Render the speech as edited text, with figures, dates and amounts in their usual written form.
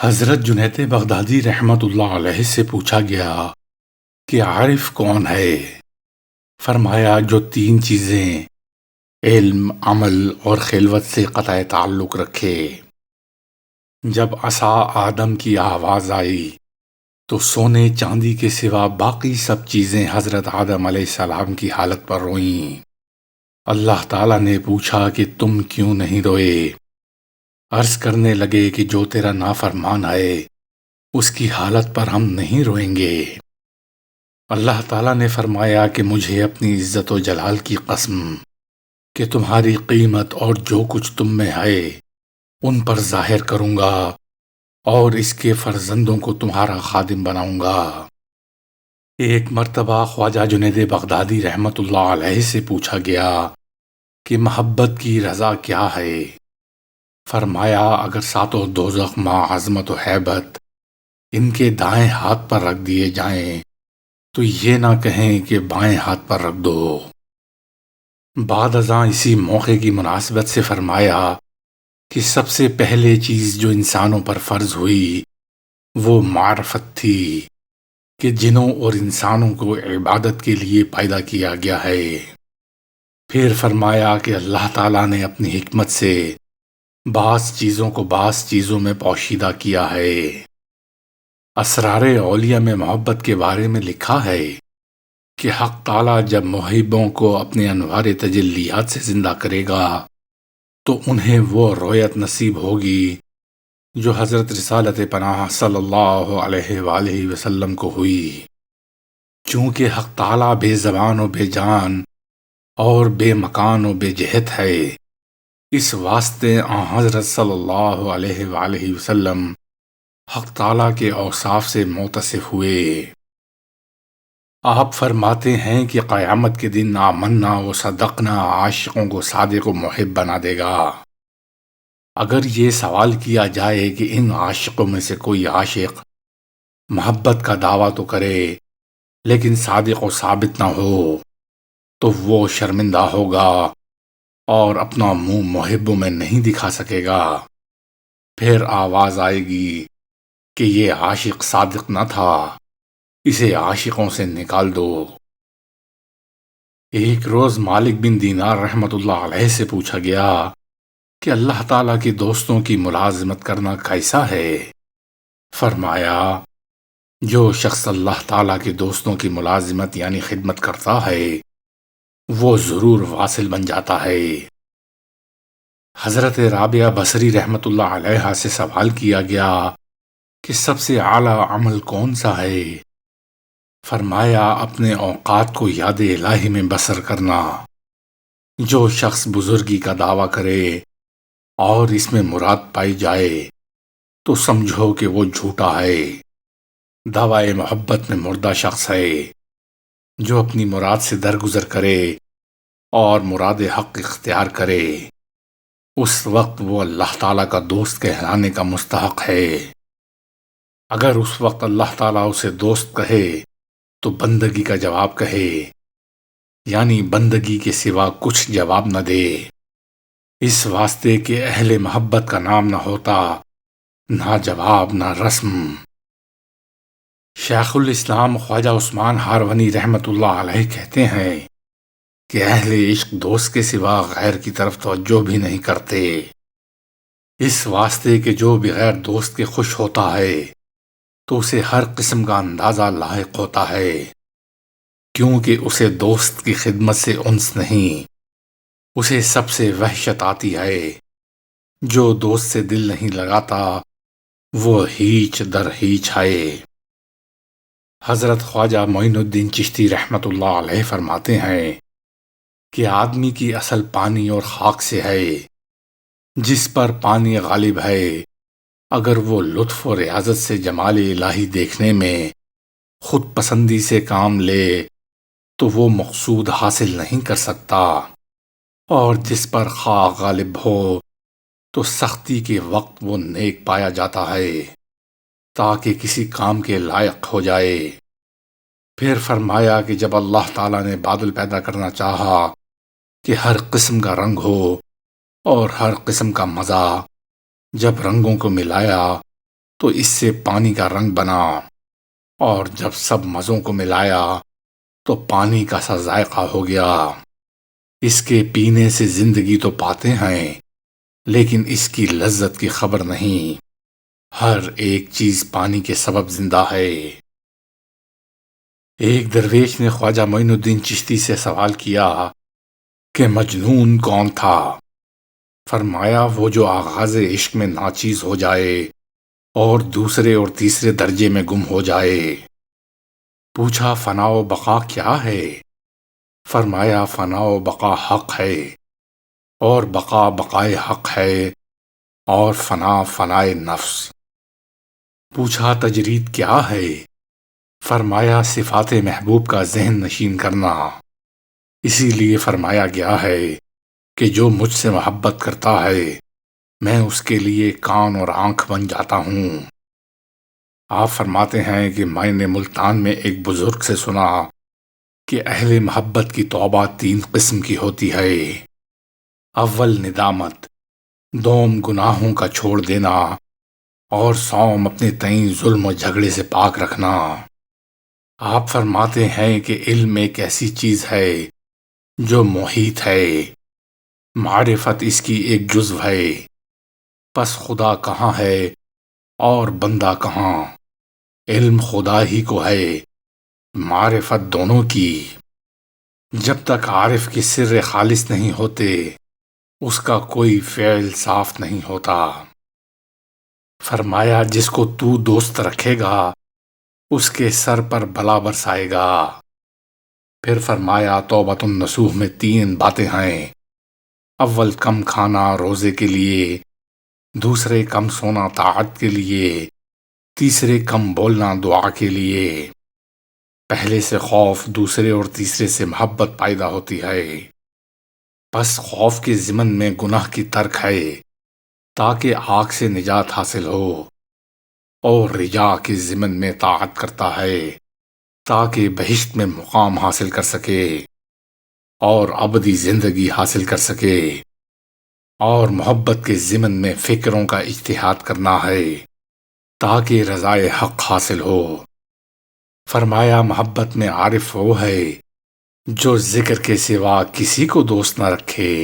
حضرت جنید بغدادی رحمت اللہ علیہ سے پوچھا گیا کہ عارف کون ہے؟ فرمایا جو تین چیزیں علم، عمل اور خلوت سے قطع تعلق رکھے۔ جب عصا آدم کی آواز آئی تو سونے چاندی کے سوا باقی سب چیزیں حضرت آدم علیہ السلام کی حالت پر روئیں۔ اللہ تعالیٰ نے پوچھا کہ تم کیوں نہیں روئے؟ عرض کرنے لگے کہ جو تیرا نافرمان ہے اس کی حالت پر ہم نہیں روئیں گے۔ اللہ تعالیٰ نے فرمایا کہ مجھے اپنی عزت و جلال کی قسم کہ تمہاری قیمت اور جو کچھ تم میں ہے ان پر ظاہر کروں گا اور اس کے فرزندوں کو تمہارا خادم بناؤں گا۔ ایک مرتبہ خواجہ جنید بغدادی رحمت اللہ علیہ سے پوچھا گیا کہ محبت کی رضا کیا ہے؟ فرمایا اگر ساتوں دوزخ مع عظمت و ہیبت ان کے دائیں ہاتھ پر رکھ دیے جائیں تو یہ نہ کہیں کہ بائیں ہاتھ پر رکھ دو۔ بعد ازاں اسی موقع کی مناسبت سے فرمایا کہ سب سے پہلے چیز جو انسانوں پر فرض ہوئی وہ معرفت تھی کہ جنوں اور انسانوں کو عبادت کے لیے پیدا کیا گیا ہے۔ پھر فرمایا کہ اللہ تعالیٰ نے اپنی حکمت سے بعض چیزوں کو بعض چیزوں میں پوشیدہ کیا ہے۔ اسرار اولیاء میں محبت کے بارے میں لکھا ہے کہ حق تعالیٰ جب محبوں کو اپنے انوار تجلیات سے زندہ کرے گا تو انہیں وہ رویت نصیب ہوگی جو حضرت رسالت پناہ صلی اللہ علیہ وآلہ وسلم کو ہوئی۔ چونکہ حق تعالیٰ بے زبان و بے جان اور بے مکان و بے جہت ہے، اس واسطے آن حضرت صلی اللہ علیہ وآلہ وسلم حق تعالیٰ کے اوصاف سے متصف ہوئے۔ آپ فرماتے ہیں کہ قیامت کے دن آمنا و صدقنا عاشقوں کو صادق و محب بنا دے گا۔ اگر یہ سوال کیا جائے کہ ان عاشقوں میں سے کوئی عاشق محبت کا دعویٰ تو کرے لیکن صادق و ثابت نہ ہو تو وہ شرمندہ ہوگا اور اپنا منہ محبوں میں نہیں دکھا سکے گا۔ پھر آواز آئے گی کہ یہ عاشق صادق نہ تھا، اسے عاشقوں سے نکال دو۔ ایک روز مالک بن دینار رحمت اللہ علیہ سے پوچھا گیا کہ اللہ تعالیٰ کے دوستوں کی ملازمت کرنا کیسا ہے؟ فرمایا جو شخص اللہ تعالیٰ کے دوستوں کی ملازمت یعنی خدمت کرتا ہے وہ ضرور واصل بن جاتا ہے۔ حضرت رابعہ بصری رحمت اللہ علیہ سے سوال کیا گیا کہ سب سے اعلیٰ عمل کون سا ہے؟ فرمایا اپنے اوقات کو یاد الہی میں بسر کرنا۔ جو شخص بزرگی کا دعویٰ کرے اور اس میں مراد پائی جائے تو سمجھو کہ وہ جھوٹا ہے۔ دعوی محبت میں مردہ شخص ہے۔ جو اپنی مراد سے درگزر کرے اور مراد حق اختیار کرے اس وقت وہ اللہ تعالیٰ کا دوست کہلانے کا مستحق ہے۔ اگر اس وقت اللہ تعالیٰ اسے دوست کہے تو بندگی کا جواب کہے، یعنی بندگی کے سوا کچھ جواب نہ دے، اس واسطے کہ اہل محبت کا نام نہ ہوتا، نہ جواب نہ رسم۔ شیخ الاسلام خواجہ عثمان ہارونی رحمت اللہ علیہ کہتے ہیں کہ اہل عشق دوست کے سوا غیر کی طرف توجہ بھی نہیں کرتے، اس واسطے کہ جو بغیر دوست کے خوش ہوتا ہے تو اسے ہر قسم کا اندازہ لاحق ہوتا ہے، کیونکہ اسے دوست کی خدمت سے انس نہیں، اسے سب سے وحشت آتی ہے۔ جو دوست سے دل نہیں لگاتا وہ ہیچ در ہیچ ہے۔ حضرت خواجہ معین الدین چشتی رحمت اللہ علیہ فرماتے ہیں کہ آدمی کی اصل پانی اور خاک سے ہے، جس پر پانی غالب ہے اگر وہ لطف و ریاضت سے جمال الہی دیکھنے میں خود پسندی سے کام لے تو وہ مقصود حاصل نہیں کر سکتا، اور جس پر خواہ غالب ہو تو سختی کے وقت وہ نیک پایا جاتا ہے تاکہ کسی کام کے لائق ہو جائے۔ پھر فرمایا کہ جب اللہ تعالیٰ نے بادل پیدا کرنا چاہا کہ ہر قسم کا رنگ ہو اور ہر قسم کا مزہ، جب رنگوں کو ملایا تو اس سے پانی کا رنگ بنا، اور جب سب مزوں کو ملایا تو پانی کا سا ذائقہ ہو گیا۔ اس کے پینے سے زندگی تو پاتے ہیں، لیکن اس کی لذت کی خبر نہیں۔ ہر ایک چیز پانی کے سبب زندہ ہے۔ ایک درویش نے خواجہ معین الدین چشتی سے سوال کیا کہ مجنون کون تھا؟ فرمایا وہ جو آغاز عشق میں ناچیز ہو جائے اور دوسرے اور تیسرے درجے میں گم ہو جائے۔ پوچھا فنا و بقا کیا ہے؟ فرمایا فنا و بقا حق ہے، اور بقا بقائے حق ہے، اور فنا فنائے نفس۔ پوچھا تجرید کیا ہے؟ فرمایا صفات محبوب کا ذہن نشین کرنا۔ اسی لیے فرمایا گیا ہے کہ جو مجھ سے محبت کرتا ہے میں اس کے لیے کان اور آنکھ بن جاتا ہوں۔ آپ فرماتے ہیں کہ میں نے ملتان میں ایک بزرگ سے سنا کہ اہل محبت کی توبہ 3 قسم کی ہوتی ہے۔ اول ندامت، دوم گناہوں کا چھوڑ دینا، اور سوم اپنے تئیں ظلم و جھگڑے سے پاک رکھنا۔ آپ فرماتے ہیں کہ علم ایک ایسی چیز ہے جو محیط ہے، معرفت اس کی ایک جزو ہے۔ پس خدا کہاں ہے اور بندہ کہاں؟ علم خدا ہی کو ہے، معرفت دونوں کی۔ جب تک عارف کے سر خالص نہیں ہوتے اس کا کوئی فعل صاف نہیں ہوتا۔ فرمایا جس کو تو دوست رکھے گا اس کے سر پر بلا برسائے گا۔ پھر فرمایا توبۃ النصوح میں 3 باتیں ہیں۔ اول کم کھانا روزے کے لیے، دوسرے کم سونا طاعت کے لیے، تیسرے کم بولنا دعا کے لیے۔ پہلے سے خوف، دوسرے اور تیسرے سے محبت پیدا ہوتی ہے۔ پس خوف کے ضمن میں گناہ کی ترک ہے تاکہ آگ سے نجات حاصل ہو، اور رجا کے ضمن میں طاعت کرتا ہے تاکہ بہشت میں مقام حاصل کر سکے اور ابدی زندگی حاصل کر سکے، اور محبت کے ضمن میں فکروں کا اجتہاد کرنا ہے تاکہ رضائے حق حاصل ہو۔ فرمایا محبت میں عارف وہ ہے جو ذکر کے سوا کسی کو دوست نہ رکھے۔